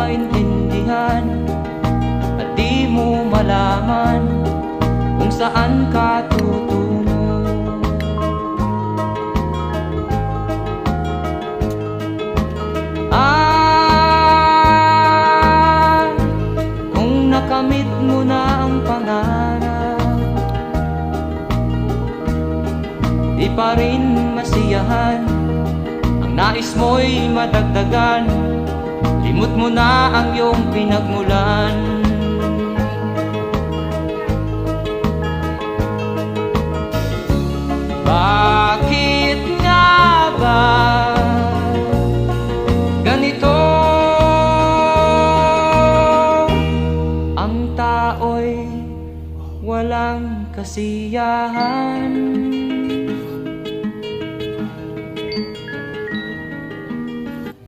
maintindihan at di mo malaman kung saan ka tutungo. Kung nakamit mo na ang pangarap, di pa rin masiyahan, ang nais mo'y madagdagan, limot mo na ang iyong pinagmulan. Bakit nga ba ganito? Ang tao'y walang kasiyahan.